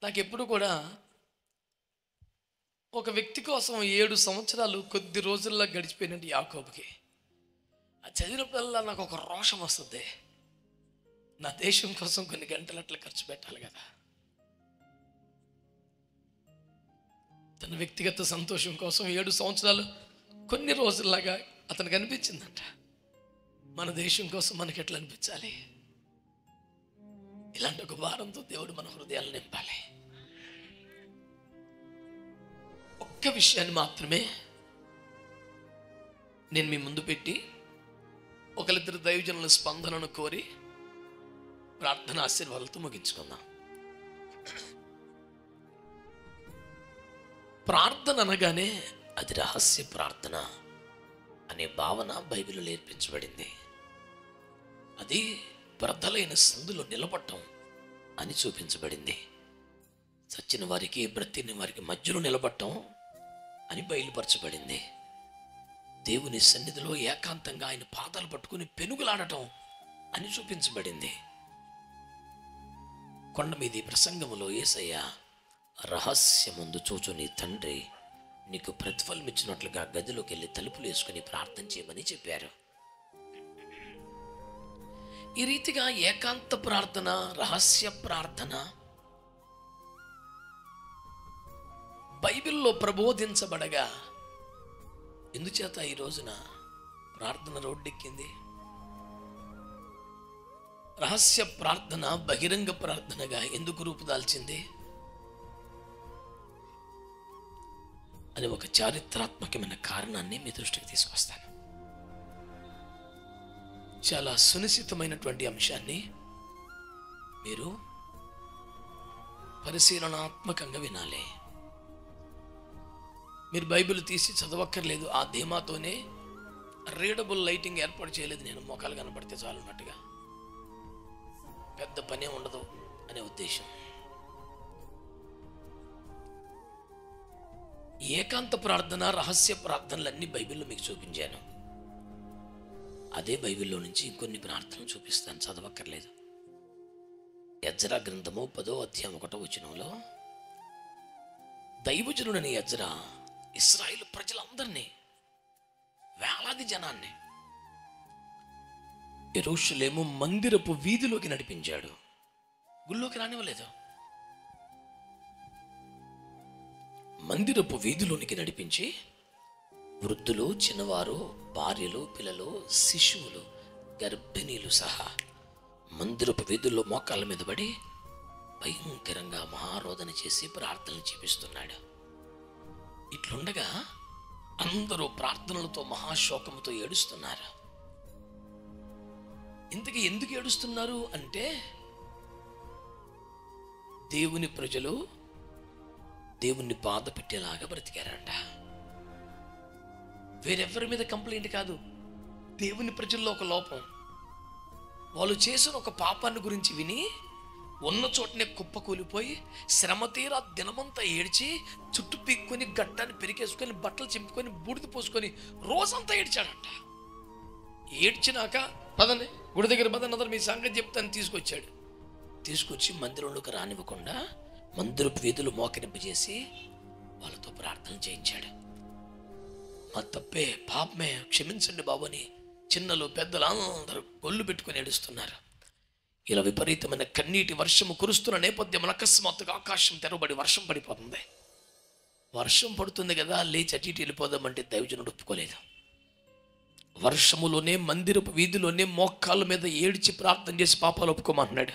నాకెప్పుడు కూడా ఒక వ్యక్తి కోసం 7 సంవత్సరాలు కొద్ది రోజుల్లో గడిచిపోయినట్టు యాకోబుకి అది చదివినప్పుడల్లా నాకు ఒక రోషం వస్తుంది. నా దేశం కోసం కొన్ని గంటలు అట్లా ఖర్చు పెట్టాలి కదా. తన వ్యక్తిగత సంతోషం కోసం 7 సంవత్సరాలు కొన్ని రోజుల్లాగా అతనికి అనిపించిందంట. మన దేశం కోసం మనకి ఎట్లా అనిపించాలి? ఇలాంటి ఒక భారంతో దేవుడు మన హృదయాలు నింపాలి. ఒక్క విషయాన్ని మాత్రమే నేను మీ ముందు పెట్టి ఒకరిద్దరు దైవజనుల స్పందనను కోరి ప్రార్థన ఆశీర్వాదాలతో ముగించుకుందాం. ప్రార్థన అనగానే అది రహస్య ప్రార్థన అనే భావన బైబిల్లో నేర్పించబడింది. అది బ్రద్దలైన సందులో నిలబడటం అని చూపించబడింది. చచ్చిన వారికి బ్రతిని వారికి మధ్యలో నిలబడటం అని బయలుపరచబడింది. దేవుని సన్నిధిలో ఏకాంతంగా ఆయన పాదాలు పట్టుకుని పెనుగులాడటం అని చూపించబడింది. కొండ మీది ప్రసంగములో యేసయ్య రహస్యమందు చూచు నీ తండ్రి నీకు ప్రతిఫలం ఇచ్చినట్లుగా గదిలోకి వెళ్ళి తలుపులు వేసుకుని ప్రార్థన చేయమని చెప్పారు. ఈ రీతిగా ఏకాంత ప్రార్థన, రహస్య ప్రార్థన బైబిల్లో ప్రబోధించబడగా ఎందుచేత ఈ రోజున ప్రార్థన రోడ్డెక్కింది? రహస్య ప్రార్థన బహిరంగ ప్రార్థనగా ఎందుకు రూపుదాల్చింది అని ఒక చారిత్రాత్మకమైన కారణాన్ని మీ దృష్టికి తీసుకొస్తాను. చాలా సునిశ్చితమైనటువంటి అంశాన్ని మీరు పరిశీలనాత్మకంగా వినాలి. మీరు బైబిల్ తీసి చదవక్కర్లేదు. ఆ ధీమాతోనే రీడబుల్ లైటింగ్ ఏర్పాటు చేయలేదు. నేను మోకాలు కనపడితే చాలున్నట్టుగా పెద్ద పనే ఉండదు అనే ఉద్దేశం. ఏకాంత ప్రార్థన, రహస్య ప్రార్థనలన్నీ బైబిల్లో మీకు చూపించాను. అదే బైబిల్లో నుంచి ఇంకొన్ని ప్రార్థనలు చూపిస్తాను, చదవక్కర్లేదు. ఎజ్రా గ్రంథము 10వ అధ్యాయం 1వ వచనంలో దైవజనుడని ఎజ్రా ఇశ్రాయేలు ప్రజలందరినీ, వేలాది జనాన్ని యెరూషలేము మందిరపు వీధిలోకి నడిపించాడు. గుళ్ళోకి రానివ్వలేదు. మందిరపు వీధిలోనికి నడిపించి వృద్ధులు, చిన్నవారు, భార్యలు, పిల్లలు, శిశువులు, గర్భిణీలు సహా మందిరపు వీధుల్లో మోకాళ్ళ మీద పడి భయంకరంగా మహారోదన చేసి ప్రార్థనలు చేపిస్తున్నాడు. ఇట్లుండగా అందరూ ప్రార్థనలతో మహాశోకముతో ఏడుస్తున్నారు. ఇంతకీ ఎందుకు ఏడుస్తున్నారు అంటే దేవుని ప్రజలు దేవుణ్ణి బాధ పెట్టేలాగా బ్రతికారంట. వేరెవరి మీద కంప్లైంట్ కాదు, దేవుని ప్రజల్లో ఒక లోపం. వాళ్ళు చేసిన ఒక పాపాన్ని గురించి విని ఉన్న చోటనే కుప్పకూలిపోయి శ్రమ తీరా దినమంతా ఏడ్చి చుట్టూ పీక్కొని గడ్డాన్ని పెరికేసుకొని బట్టలు చింపుకొని బూడిద పోసుకొని రోజంతా ఏడ్చాడంట. ఏడ్చినాక పదండి గుడి దగ్గర పదని అందరూ మీ సంగతి చెప్తాను తీసుకొచ్చాడు. తీసుకొచ్చి మందిరంలోకి రానివ్వకుండా మందిరపు వీధులు మోకరింపజేసి వాళ్ళతో ప్రార్థన చేయించాడు. మా తప్పే, పాపమే, క్షమించండి బాబు అని చిన్నలు పెద్దలు అందరూ గొల్లు పెట్టుకుని ఏడుస్తున్నారు. ఇలా విపరీతమైన కన్నీటి వర్షము కురుస్తున్న నేపథ్యం అకస్మాత్తుగా ఆకాశం తెరవబడి వర్షం పడిపోతుంది. వర్షం పడుతుంది కదా, లేచి అటు ఇటు వెళ్ళిపోదామంటే దైవజనుడు ఒప్పుకోలేదు. వర్షములోనే మందిరపు వీధిలోనే మోకాళ్ళ మీద ఏడ్చి ప్రార్థన చేసి పాపాలు ఒప్పుకోమంటున్నాడు.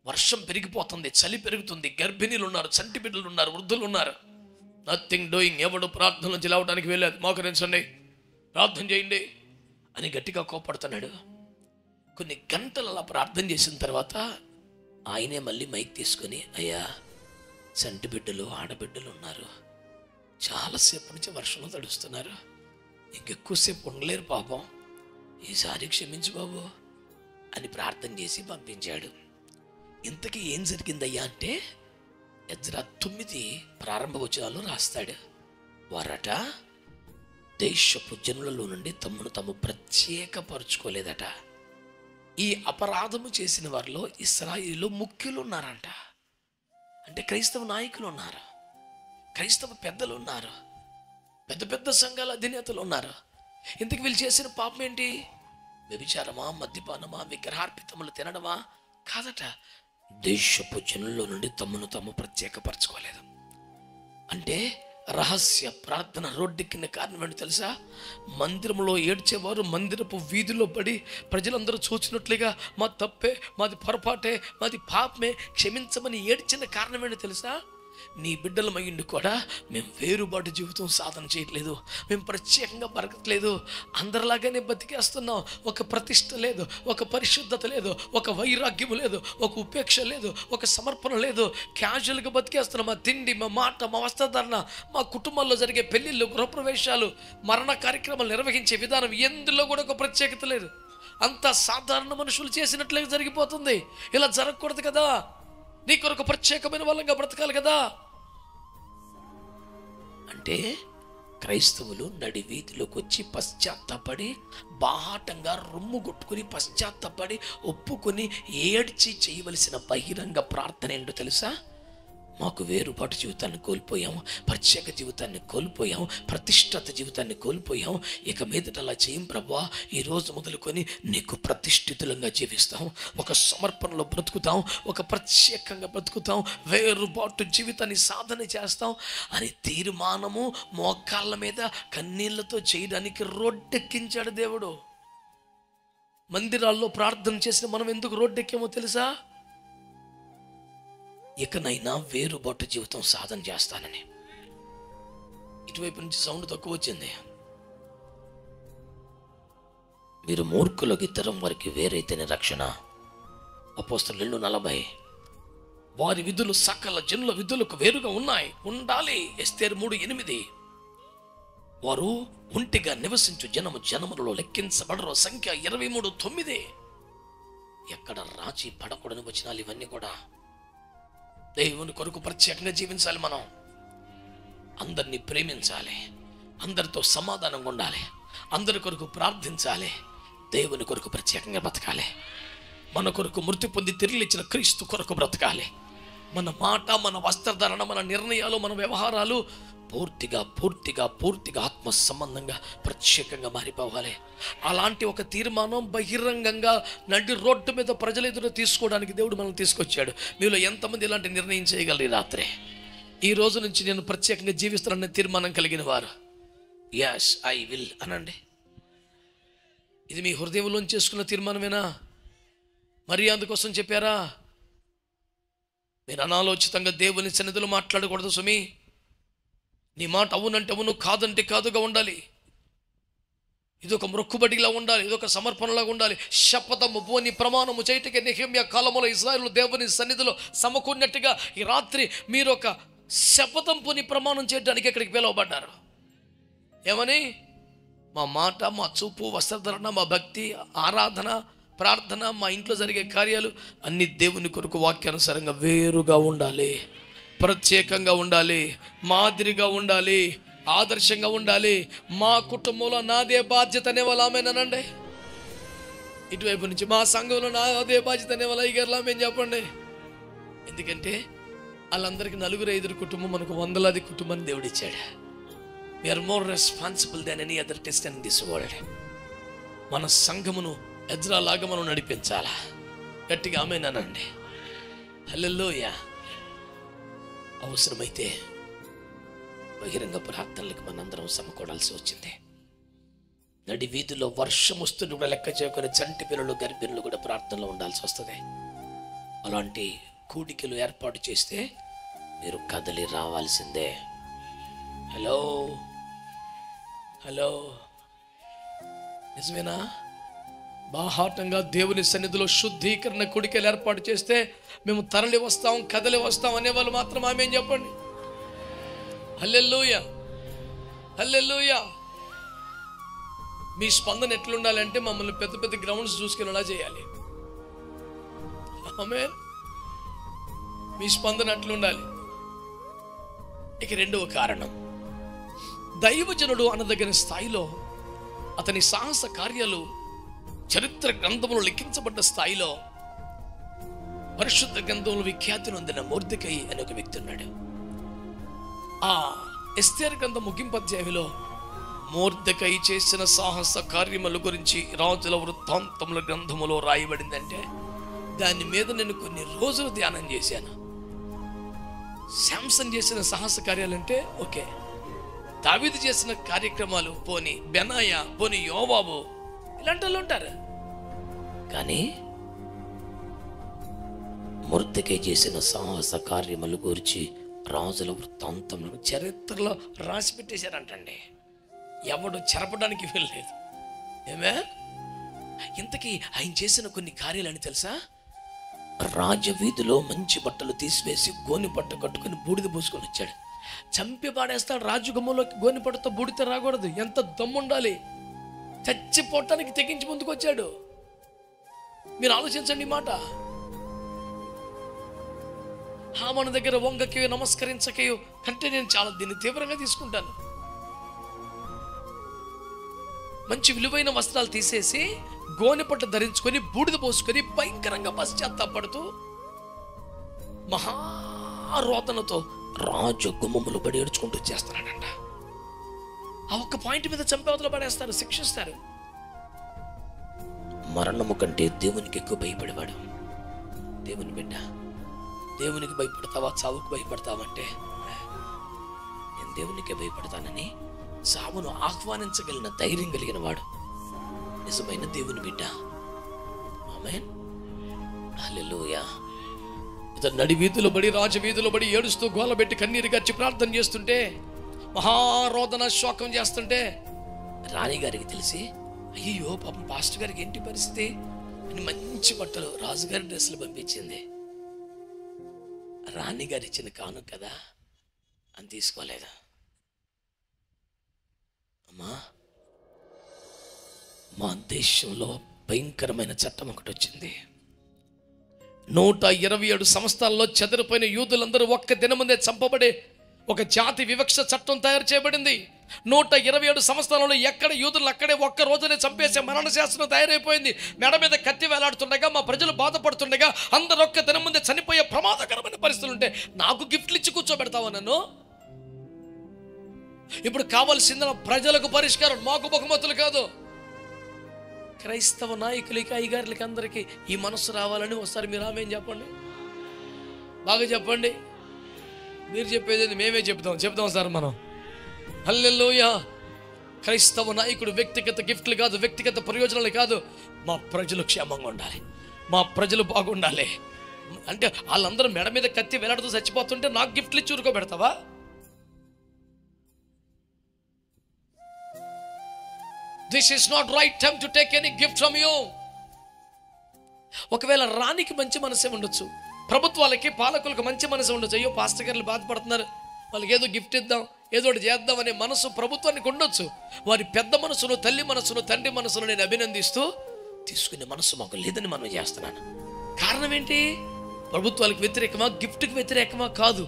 వర్షం పెరిగిపోతుంది, చలి పెరుగుతుంది, గర్భిణీలు ఉన్నారు, చంటి బిడ్డలు ఉన్నారు, వృద్ధులు ఉన్నారు. Nothing doing. ఎవడు ప్రార్థన నుంచి లేవడానికి వెళ్ళలేదు. మోకరించండి, ప్రార్థన చేయండి అని గట్టిగా కోపడుతున్నాడు. కొన్ని గంటలు అలా ప్రార్థన చేసిన తర్వాత ఆయనే మళ్ళీ మైక్ తీసుకొని, అయ్యా చంటి బిడ్డలు, ఆడబిడ్డలు ఉన్నారు, చాలాసేపు నుంచి వర్షంలో తడుస్తున్నారు, ఇంకెక్కువసేపు ఉండలేరు పాపం, ఈసారి క్షమించు బాబు అని ప్రార్థన చేసి పంపించాడు. ఇంతకీ ఏం జరిగిందయ్యా అంటే ఎజ్రా 9 ప్రారంభ వచనాలు రాస్తాడు. వారట దేశపు జనులలో నుండి తమను తాము ప్రత్యేకపరుచుకోలేదట. ఈ అపరాధము చేసిన వారిలో ఇశ్రాయేలు ముఖ్యులు ఉన్నారంట. అంటే క్రైస్తవ నాయకులు ఉన్నారు, క్రైస్తవ పెద్దలు ఉన్నారు, పెద్ద పెద్ద సంఘాల అధినేతలు ఉన్నారు. ఇంతకు వీళ్ళు చేసిన పాపం ఏంటి? వ్యభిచారమా, మద్యపానమా, విగ్రహార్పితములు తినడమా? కాదట. దేశపు జనుల్లో నుండి తమను తాము ప్రత్యేకపరచుకోలేదు. అంటే రహస్య ప్రార్థన రోడ్డెక్కిన కారణం ఏంటి తెలుసా? మందిరంలో ఏడ్చేవారు మందిరపు వీధిలో పడి ప్రజలందరూ చూసినట్లుగా మా తప్పే, మాది పొరపాటే, మాది పాపమే, క్షమించమని ఏడ్చిన కారణం ఏంటి తెలుసా? నీ బిడ్డలమయ్యిండి కూడా మేము వేరుబాటు జీవితం సాధన చేయట్లేదు, మేము ప్రత్యేకంగా బతకట్లేదు, అందరిలాగానే బతికేస్తున్నాం. ఒక ప్రతిష్ట లేదు, ఒక పరిశుద్ధత లేదు, ఒక వైరాగ్యం లేదు, ఒక ఉపేక్ష లేదు, ఒక సమర్పణ లేదు. క్యాజువల్గా బతికేస్తున్నాం. మా తిండి, మా మాట, మా వస్త్రధారణ, మా కుటుంబాల్లో జరిగే పెళ్ళిళ్ళు, గృహప్రవేశాలు, మరణ కార్యక్రమాలు నిర్వహించే విధానం, ఎందులో కూడా ఒక ప్రత్యేకత లేదు. అంతా సాధారణ మనుషులు చేసినట్లుగా జరిగిపోతుంది. ఇలా జరగకూడదు కదా. నీ కొరకు ప్రత్యేకమైన వాళ్ళంగా బ్రతకాలి కదా. అంటే క్రైస్తవులు నడి వీధిలోకి వచ్చి పశ్చాత్తాపడి, బాహాటంగా రొమ్ము కొట్టుకుని పశ్చాత్తాపడి, ఒప్పుకొని ఏడ్చి చేయవలసిన బహిరంగ ప్రార్థన ఏంటో తెలుసా? మాకు వేరుపాటు జీవితాన్ని కోల్పోయాము, ప్రత్యేక జీవితాన్ని కోల్పోయాము, ప్రతిష్ఠిత జీవితాన్ని కోల్పోయాము. ఇక మీదట అలా చేయం ప్రభువా. ఈరోజు మొదలుకొని నీకు ప్రతిష్ఠితులంగా జీవిస్తాం, ఒక సమర్పణలో బ్రతుకుతాం, ఒక ప్రత్యేకంగా బ్రతుకుతాం, వేరుబాటు జీవితాన్ని సాధన చేస్తాం అని తీర్మానము మోకాళ్ళ మీద కన్నీళ్లతో చేయడానికి రోడ్డెక్కించాడు దేవుడు. మందిరాల్లో ప్రార్థన చేసిన మనం ఎందుకు రోడ్డెక్కామో తెలుసా? ఇకనైనా వేరుబాటు జీవితం సాధన చేస్తానని. ఇటువైపు నుంచి సౌండ్ తక్కువ వచ్చింది. మీరు మూర్ఖులకు ఇతరం వారికి వేరైతేనే రక్షణ. అపోస్తలులు 2:40. వారి విధులు సకల జనుల విధులకు వేరుగా ఉన్నాయి, ఉండాలి. ఎస్తేరు 3:8. వారు ఒంటిగా నివసించు జనము జనములలో లెక్కించబడరు. సంఖ్య 23:9. ఎక్కడ రాజీ పడకూడని వచనాలు ఇవన్నీ కూడా. దేవుని కొరకు ప్రత్యేకంగా జీవించాలి. మనం అందరినీ ప్రేమించాలి, అందరితో సమాధానంగా ఉండాలి, అందరి కొరకు ప్రార్థించాలి, దేవుని కొరకు ప్రత్యేకంగా బ్రతకాలి. మన కొరకు మృతి పొంది తిరిగి ఇచ్చిన క్రీస్తు కొరకు బ్రతకాలి. మన మాట, మన వస్త్రధారణ, మన నిర్ణయాలు, మన వ్యవహారాలు పూర్తిగా ఆత్మ సంబంధంగా ప్రత్యేకంగా మారిపోవాలి. అలాంటి ఒక తీర్మానం బహిరంగంగా నడి రోడ్డు మీద ప్రజల ఎదురు తీసుకోవడానికి దేవుడు మనల్ని తీసుకొచ్చాడు. మీలో ఎంతమంది ఇలాంటి నిర్ణయం చేయగలరు? రాత్రి ఈ రోజు నుంచి నేను ప్రత్యేకంగా జీవిస్తానని తీర్మానం కలిగిన వారు yes I will అనండి. ఇది మీ హృదయంలోంచి చేసుకున్న తీర్మానమేనా? మరి అందుకోసం చెప్పారా? మీరు అనాలోచితంగా దేవుని సన్నిధిలో మాట్లాడకూడదు సుమి. నీ మాట అవునంటే అవును, కాదంటే కాదుగా ఉండాలి. ఇది ఒక మొక్కుబడిలా ఉండాలి, ఇది ఒక సమర్పణలాగా ఉండాలి. శపథము భూని ప్రమాణము చేయటకే నెహెమ్యా కాలంలో ఇశ్రాయేలు దేవుని సన్నిధిలో సమకూడినట్టుగా ఈ రాత్రి మీరు ఒక శపథం పూని ప్రమాణం చేయడానికి ఇక్కడికి పిలువబడ్డారు. ఏమని? మా మాట, మా చూపు, వస్త్రధరణ, మా భక్తి, ఆరాధన, ప్రార్థన, మా ఇంట్లో జరిగే కార్యాలు అన్ని దేవుని కొరకు వాక్యానుసారంగా వేరుగా ఉండాలి, ప్రత్యేకంగా ఉండాలి, మాదిరిగా ఉండాలి, ఆదర్శంగా ఉండాలి. మా కుటుంబంలో నాదే బాధ్యత అనేవాళ్ళు ఆమెనండి. ఇటువైపు నుంచి మా సంఘంలో నాదే బాధ్యత అనేవాళ్ళు అయ్యగారులు ఆమె చెప్పండి. ఎందుకంటే వాళ్ళందరికీ 4-5 కుటుంబం, మనకు 100 కుటుంబాన్ని దేవుడు ఇచ్చాడు. We are more responsible than any other test in this world. మన సంఘమును ఎజ్రా లాగా మనం నడిపించాలా? గట్టిగా ఆమేనండి. హల్లెలూయా. అవసరమైతే బహిరంగ ప్రార్థనలకు మనందరం సమకూడాల్సి వచ్చింది. నడి వీధిలో వర్షం వస్తుంది కూడా లెక్క చేయకొని చంటి పిల్లలు, గర్భిణులు కూడా ప్రార్థనలో ఉండాల్సి వస్తుంది. అలాంటి కూడికలు ఏర్పాటు చేస్తే మీరు కదలి రావాల్సిందే. హలో హలో నిజమేనా? బాహాటంగా దేవుని సన్నిధిలో శుద్ధీకరణ కూడికలు ఏర్పాటు చేస్తే మేము తరలి వస్తాం, కదలి వస్తాం అనేవాళ్ళు మాత్రం ఆమేన్ చెప్పండి. హల్లెలూయా హల్లెలూయా. మీ స్పందన ఎట్లుండాలంటే మమ్మల్ని పెద్ద పెద్ద గ్రౌండ్స్ చూసుకునేలా చేయాలి. ఆమేన్. మీ స్పందన అట్లుండాలి. ఇక రెండవ కారణం, దైవజనుడు అనదగిన స్థాయిలో అతని సాహస కార్యాలు చరిత్ర గ్రంథంలో లిఖించబడ్డ స్థాయిలో పరిశుద్ధ గ్రంథంలో విఖ్యాతి నొందిన మొర్దెకై అనే ఒక వ్యక్తి ఉన్నాడు. ఆ ఎస్తేరు గ్రంథం ముగింపు అధ్యాయంలో మొర్దెకై చేసిన సాహస కార్యముల గురించి రాజుల వృత్తాంతముల గ్రంథములో రాయబడిందంటే దాని మీద నేను కొన్ని రోజులు ధ్యానం చేశాను. శాంసన్ చేసిన సాహస కార్యాలంటే ఓకే, దావీదు చేసిన కార్యక్రమాలు పోని, బెనాయా పోని, యోవాబు ఇలాంటి వాళ్ళు ఉంటారు. కానీ మొర్దెకై చేసిన సాహస కార్యముల గురించి రాజుల వృత్తాంతంలో చరిత్రలో రాసి పెట్టేశారంటండి. ఎవడు చెరపడానికి వెళ్ళలేదు. ఏమే ఇంతకీ ఆయన చేసిన కొన్ని కార్యాలని తెలుసా? రాజవీధిలో మంచి బట్టలు తీసివేసి గోని పట్ట కట్టుకుని బూడిద పోసుకొని వచ్చాడు. చంపి పాడేస్తాడు. రాజగుమ్మంలోకి గోని పట్టుతో బూడిద రాకూడదు. ఎంత దమ్ముండాలి! చచ్చిపోవటానికి తెగించి ముందుకు వచ్చాడు. మీరు ఆలోచించండి ఈ మాట. హామాను దగ్గర వంగకేయో నమస్కరించకేయో కంటే నేను చాలా దీన్ని తీవ్రంగా తీసుకుంటాను. మంచి విలువైన వస్త్రాలు తీసేసి గోనెపట్టు ధరించుకొని బూడిద పోసుకొని భయంకరంగా పశ్చాత్తాపడుతూ మహారోదనతో రాజు గుమ్మములు పడి ఏడ్చుకుంటూ చేస్తున్నాడంట. ఆ ఒక్క పాయింట్ మీద చంపేవతలు పడేస్తారు, శిక్షిస్తారు. మరణము కంటే దేవునికి ఎక్కువ భయపడేవాడు. దేవుని బిడ్డ, దేవునికి భయపడతావా చావుకు భయపడతావంటే నేను దేవునికే భయపడతానని చావును ఆహ్వానించగలిగిన ధైర్యం కలిగిన వాడు నిజమైన దేవుని బిడ్డ. ఆమేన్, హల్లెలూయా. ఇతను నడి వీధిలో పడి, రాజవీధిలో పడి ఏడుస్తూ గోలబెట్టి కన్నీరు గచ్చి ప్రార్థన చేస్తుంటే, మహారోదన శోకం చేస్తుంటే రాణిగారికి తెలిసి, అయ్యో పాపం పాస్టర్ గారికి ఏంటి పరిస్థితి అని మంచి బట్టలు రాజుగారి డ్రెస్సులు పంపించింది. రాణిగారు ఇచ్చిన కాను కదా అని తీసుకోలేదు. అమ్మా, మా దేశంలో భయంకరమైన చట్టం ఒకటి వచ్చింది. 127 సంవత్సరాల్లో చెదరిపోయిన యూదులందరూ ఒక్క దినముందే చంపబడే ఒక జాతి వివక్ష చట్టం తయారు చేయబడింది. 127 సంవత్సరాలలో ఎక్కడ యూదులు అక్కడే ఒక్క రోజునే చంపేసే మరణ శాస్త్రం తయారైపోయింది. మెడ మీద కత్తి వేలాడుతుండగా, మా ప్రజలు బాధపడుతుండగా, అందరూ ఒక్క దినం ముందే చనిపోయే ప్రమాదకరమైన పరిస్థితులు ఉంటే నాకు గిఫ్ట్లు ఇచ్చి కూర్చోబెడతావా నన్ను? ఇప్పుడు కావాల్సింది ప్రజలకు పరిష్కారం, మాకు బహుమతులు కాదు. క్రైస్తవ నాయకులకి, అయ్యగారులకి అందరికీ ఈ మనస్సు రావాలని ఒకసారి మీరు ఆమె చెప్పండి, బాగా చెప్పండి. మీరు చెప్పేది మేమే చెప్తాం సార్ మనం. హల్లెలూయా. క్రైస్తవ నాయకుడు వ్యక్తిగత గిఫ్ట్లు కాదు, వ్యక్తిగత ప్రయోజనాలు కాదు, మా ప్రజలు క్షేమంగా ఉండాలి, మా ప్రజలు బాగుండాలి. అంటే వాళ్ళందరూ మెడ మీద కత్తి వేలాడుతూ చచ్చిపోతుంటే నాకు గిఫ్ట్లు ఇచ్చి ఊరుకోబెడతావా? This is not right time to take any gift from you. ఒకవేళ రాణికి మంచి మనసే ఉండొచ్చు, ప్రభుత్వాలకి పాలకులకు మంచి మనసు ఉండొచ్చు. అయ్యో పాస్టర్ గారు బాధపడుతున్నారు, వాళ్ళకి ఏదో గిఫ్ట్ ఇద్దాం, ఏదో ఒకటి చేద్దాం అనే మనసు ప్రభుత్వానికి ఉండొచ్చు. వారి పెద్ద మనసును, తల్లి మనసును, తండ్రి మనసును నేను అభినందిస్తూ తీసుకునే మనసు మాకు లేదని మనం చేస్తున్నాను. కారణం ఏంటి? ప్రభుత్వాలకు వ్యతిరేకమా, గిఫ్ట్కి వ్యతిరేకమా కాదు.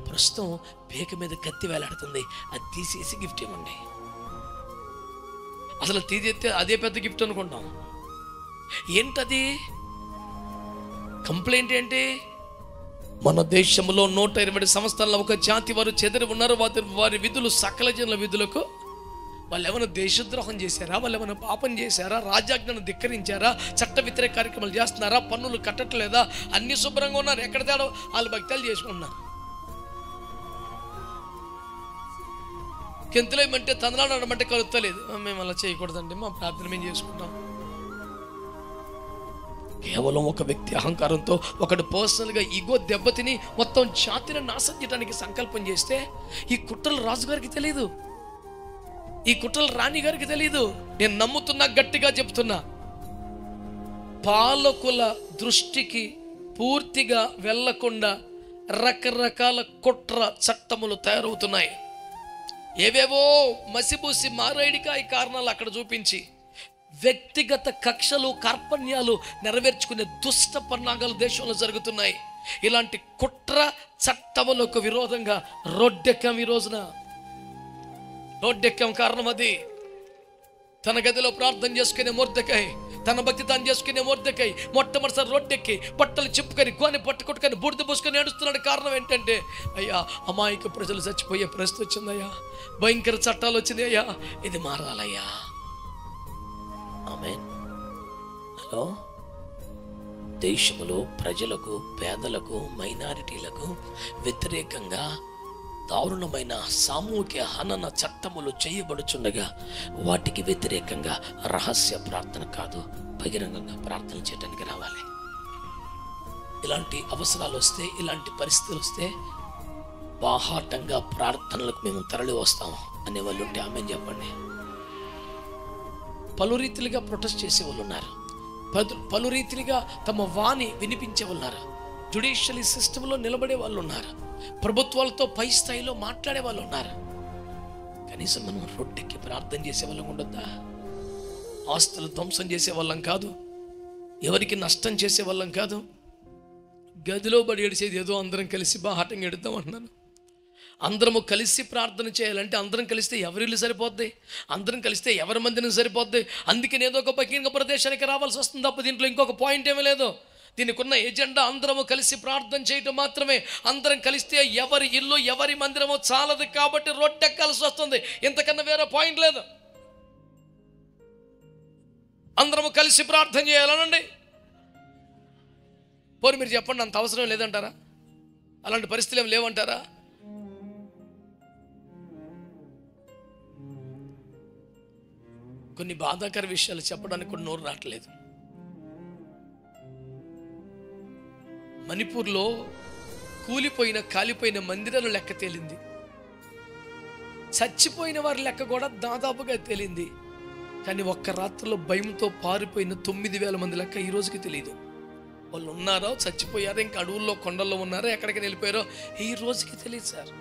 ప్రస్తుతం పేక మీద కత్తి వేలాడుతుంది, అది తీసేసి గిఫ్ట్ ఇవ్వండి. అసలు తీసేస్తే అదే పెద్ద గిఫ్ట్ అనుకుంటాం. ఏంటది? కంప్లైంట్ ఏంటి? మన దేశంలో 120 సంవత్సరాల ఒక జాతి వారు చెదరి ఉన్నారు. వారి విధులు సకల జనుల విధులకు వాళ్ళు ఏమైనా దేశద్రోహం చేశారా? వాళ్ళు ఏమైనా పాపం చేశారా? రాజ్యాజ్ఞను ధిక్కరించారా? చట్ట వ్యతిరేక కార్యక్రమాలు చేస్తున్నారా? పన్నులు కట్టట్లేదా? అన్ని శుభ్రంగా ఉన్నారు. ఎక్కడ తేడా? వాళ్ళు భక్తులు చేసుకుంటున్నారు. కెంతులేమంటే తందనాడమంటే కలుగుతలేదు. మేము అలా చేయకూడదండి, మా ప్రార్థన మేము చేసుకుంటాం. కేవలం ఒక వ్యక్తి అహంకారంతో, ఒకటి పర్సనల్గా ఈగో దెబ్బతిని మొత్తం జాతిని నాశనం చేయడానికి సంకల్పం చేస్తే ఈ కుట్రలు రాజుగారికి తెలియదు, ఈ కుట్రలు రాణి గారికి తెలియదు. నేను నమ్ముతున్నా, గట్టిగా చెప్తున్నా, పాలకుల దృష్టికి పూర్తిగా వెళ్లకుండా రకరకాల కుట్ర చట్టములు తయారవుతున్నాయి. ఏవేవో మసిబూసి మారేడికాయ కారణాలు అక్కడ చూపించి వ్యక్తిగత కక్షలు, కార్పణ్యాలు నెరవేర్చుకునే దుష్ట పరిణామాలు దేశంలో జరుగుతున్నాయి. ఇలాంటి కుట్ర చట్టములకు విరోధంగా రోడ్డెక్కాం. ఈ రోజున రోడ్డెక్కాం. కారణం అది. తన గదిలో ప్రార్థన చేసుకునే మొర్దెకై తన భక్తి తాను చేసుకునే మొర్దెకై మొట్టమొదటిసారి రొట్టెక్కి బట్టలు చెప్పుకొని కోని పట్టుకొట్టుకొని బూడిద పోసుకొని ఏడుస్తున్నాడు. కారణం ఏంటంటే, అయ్యా అమాయక ప్రజలు చచ్చిపోయే పరిస్థితి వచ్చిందయ్యా, భయంకర చట్టాలు వచ్చినాయి అయ్యా, ఇది మారాలయ్యా. ఆమేన్. హలో, దేశములో ప్రజలకు, పేదలకు, మైనారిటీలకు వ్యతిరేకంగా దారుణమైన సామూహిక హనన చట్టములు చేయబడుచుండగా వాటికి వ్యతిరేకంగా రహస్య ప్రార్థన కాదు, బహిరంగంగా ప్రార్థన చేయడానికి రావాలి. ఇలాంటి అవసరాలు వస్తే, ఇలాంటి పరిస్థితులు వస్తే బాహాటంగా ప్రార్థనలకు మేము తరలి వస్తాం అనే వాళ్ళు ఉంటే ఆమెన్ చెప్పండి. పలు రీతిలుగా ప్రొటెస్ట్ చేసే వాళ్ళు ఉన్నారు, పలు రీతిలుగా తమ వాణి వినిపించే వాళ్ళు ఉన్నారు, జ్యుడిషియల్ సిస్టంలో నిలబడే వాళ్ళు ఉన్నారు, ప్రభుత్వాలతో పై స్థాయిలో మాట్లాడే వాళ్ళు ఉన్నారు. కనీసం మనం రొట్టెకి ప్రార్థన చేసే వాళ్ళం ఉండొద్దా? ఆస్తులు ధ్వంసం చేసే వాళ్ళం కాదు, ఎవరికి నష్టం చేసే వాళ్ళం కాదు. గదిలో బడి ఏడిసేది ఏదో అందరం కలిసి బాహాటంగా ఎడుద్దాం అంటున్నాను. అందరము కలిసి ప్రార్థన చేయాలంటే అందరం కలిస్తే ఎవరిల్లు సరిపోద్ది, అందరం కలిస్తే ఎవరి మందిని సరిపోద్ది. అందుకని ఏదో ఒక బహిరంగ ప్రదేశానికి రావాల్సి వస్తుంది తప్ప దీంట్లో ఇంకొక పాయింట్ ఏమీ లేదు. దీనికి ఉన్న ఎజెండా అందరము కలిసి ప్రార్థన చేయటం మాత్రమే. అందరం కలిస్తే ఎవరి ఇల్లు ఎవరి మందిరమో చాలదు కాబట్టి రొట్టెక్కాల్సి వస్తుంది, ఇంతకన్నా వేరే పాయింట్ లేదు. అందరము కలిసి ప్రార్థన చేయాలనండి. పోరు మీరు చెప్పండి, అంత అవసరం లేదంటారా? అలాంటి పరిస్థితులు ఏమి లేవంటారా? కొన్ని బాధాకర విషయాలు చెప్పడానికి కూడా నోరు రావట్లేదు. మణిపూర్లో కూలిపోయిన కాలిపోయిన మందిరాల లెక్క తేలింది, చచ్చిపోయిన వారి లెక్క కూడా దాదాపుగా తేలింది. కానీ ఒక్క రాత్రిలో భయంతో పారిపోయిన 9,000 మంది లెక్క ఈ రోజుకి తెలియదు. వాళ్ళు ఉన్నారో చచ్చిపోయారో ఇంకా అడవుల్లో కొండల్లో ఉన్నారో ఎక్కడికి వెళ్ళిపోయారో ఈ రోజుకి తెలియదు సార్.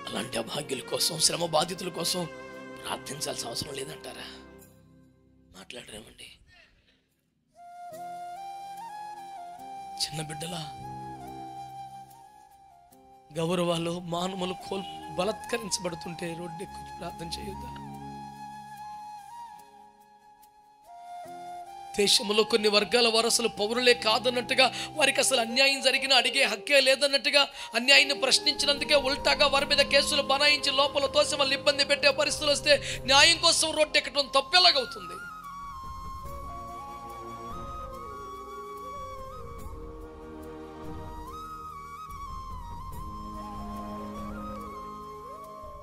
అలాంటి అభాగ్యుల కోసం, శ్రమ బాధితుల కోసం ప్రార్థించాల్సిన అవసరం లేదంటారా? మాట్లాడరేమండి? చిన్న బిడ్డల గౌరవాలు, మానవులు బలత్కరించబడుతుంటే రోడ్డెక్కి ప్రార్థన చేయొద్దా? దేశంలో కొన్ని వర్గాల వారసులు పౌరులే కాదన్నట్టుగా, వారికి అసలు అన్యాయం జరిగినా అడిగే హక్కే లేదన్నట్టుగా, అన్యాయాన్ని ప్రశ్నించినందుకే ఉల్టాగా వారి మీద కేసులు బనాయించి లోపల తోసి వాళ్ళని ఇబ్బంది పెట్టే పరిస్థితులు వస్తే న్యాయం కోసం రోడ్డెక్కడం తప్పెలాగవుతుంది?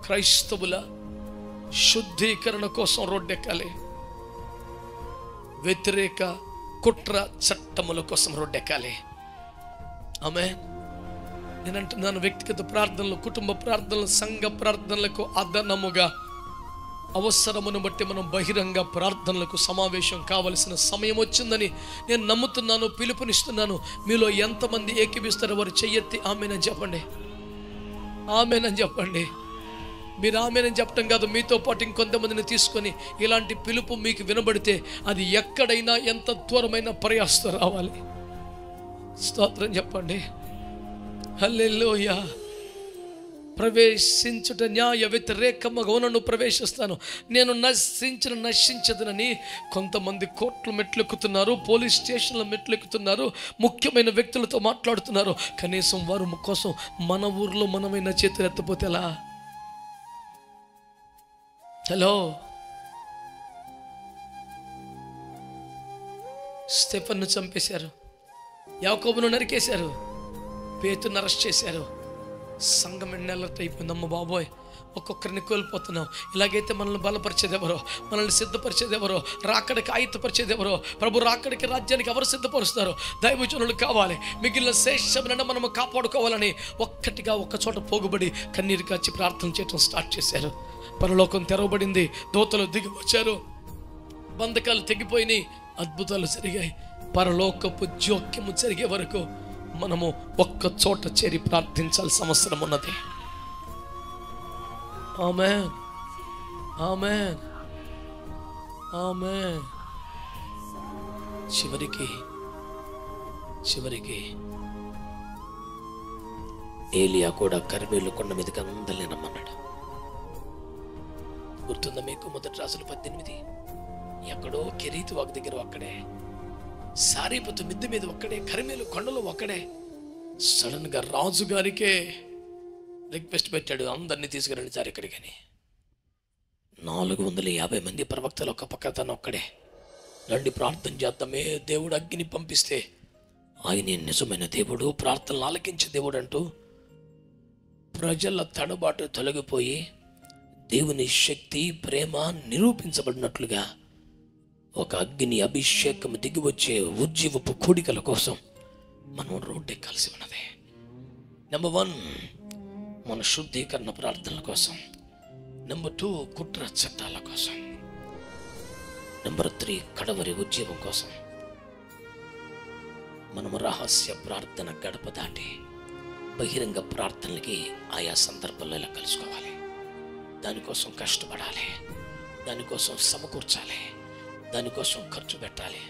క్రైస్తవుల శుద్ధీకరణ కోసం రోడ్డెక్కాలి, వ్యతిరేక కుట్ర చట్టముల కోసం రోడ్డెక్కాలి. ఆమేన్. నేను అంటున్నాను, వ్యక్తిగత ప్రార్థనలు, కుటుంబ ప్రార్థనలు, సంఘ ప్రార్థనలకు అదనముగా అవసరమును బట్టి మనం బహిరంగ ప్రార్థనలకు సమావేశం కావలసిన సమయం వచ్చిందని నేను నమ్ముతున్నాను, పిలుపునిస్తున్నాను. మీలో ఎంతమంది ఏకీభిస్తారో వారు చెయ్యెత్తి ఆమేనని చెప్పండి, ఆమేనని చెప్పండి. మీరు ఆమేనని చెప్పడం కాదు, మీతో పాటు ఇంకొంతమందిని తీసుకొని ఇలాంటి పిలుపు మీకు వినబడితే అది ఎక్కడైనా ఎంత దూరమైనా ప్రయాసతో రావాలి. స్తోత్రం చెప్పండి. హల్లెలూయా. ప్రవేశించుట న్యాయ వ్యతిరేకముగా నన్ను ప్రవేశిస్తాను, నేను నశించదనని కొంతమంది కోర్టులు మెట్లెక్కుతున్నారు, పోలీస్ స్టేషన్ల మెట్లెక్కుతున్నారు, ముఖ్యమైన వ్యక్తులతో మాట్లాడుతున్నారు. కనీసం వారు కోసం మన ఊర్లో మనమైనా చేతులు ఎత్తపోతే ఎలా? హలో, స్టెఫన్ను చంపేశారు, యాకోబును నరికేశారు, పేతురును అరెస్ట్ చేశారు. సంఘం ఎన్నెలర్ట్ అయిపోయింది. అమ్మ బాబోయ్, ఒక్కొక్కరిని కోల్పోతున్నాం. ఇలాగైతే మనల్ని బలపరిచేది ఎవరో, మనల్ని సిద్ధపరిచేది ఎవరో, రాకడికి ఆయుధపరిచేది ఎవరో, ప్రభు రాకడికి రాజ్యానికి ఎవరు సిద్ధపరుస్తారు? దైవజనులు కావాలి. మిగిలిన శేషములను మనము కాపాడుకోవాలని ఒక్కటిగా ఒక్క చోట పోగుబడి కన్నీరు కాచి ప్రార్థన చేయడం స్టార్ట్ చేశారు. పరలోకం తెరవబడింది, దూతలు దిగి వచ్చారు, బంధకాలు తెగిపోయినాయి, అద్భుతాలు జరిగాయి. పరలోకపు జోక్యము జరిగే వరకు మనము ఒక్క చోట చేరి ప్రార్థించాల్సిన అవసరం ఉన్నది. ఆమేన్, ఆమేన్, ఆమేన్. చివరికి ఏలియా కూడా కర్మేలు కొండ మీదకి అందలేనమ్మన్నాడు. గుర్తుందా మీకు? మొదటి రాజులు 18. ఎక్కడో కెరీతు ఒక దగ్గర ఒక్కడే, సారీపతు మిద్దె మీద ఒక్కడే, కరిమేలు కొండలో ఒక్కడే. సడన్ గా రాజు గారికే రిక్వెస్ట్ పెట్టాడు, అందరినీ తీసుకురండి సార్ ఇక్కడికని. 450 మంది ప్రవక్తలు ఒక పక్క, తను ఒక్కడే. రండి ప్రార్థన చేద్దామే, దేవుడు అగ్ని పంపిస్తే ఆయనే నిజమైన దేవుడు, ప్రార్థనలు ఆలకించే దేవుడు అంటూ ప్రజల తడబాటు తొలగిపోయి దేవుని శక్తి ప్రేమ నిరూపించబడినట్లుగా ఒక అగ్ని అభిషేకం దిగి వచ్చే ఉజ్జీవపు కూడికల కోసం మనం రోడ్డెక్కాల్సి ఉన్నది. నెంబర్ 1 మన శుద్ధీకరణ ప్రార్థనల కోసం. నెంబర్ 2 కుట్ర చట్టాల కోసం. నెంబర్ 3 కడవరి ఉద్యమం కోసం. మనము రహస్య ప్రార్థన గడప దాటి బహిరంగ ప్రార్థనలకి ఆయా సందర్భాల్లో ఇలా కలుసుకోవాలి. దానికోసం కష్టపడాలి, దానికోసం సమకూర్చాలి, దానికోసం ఖర్చు పెట్టాలి.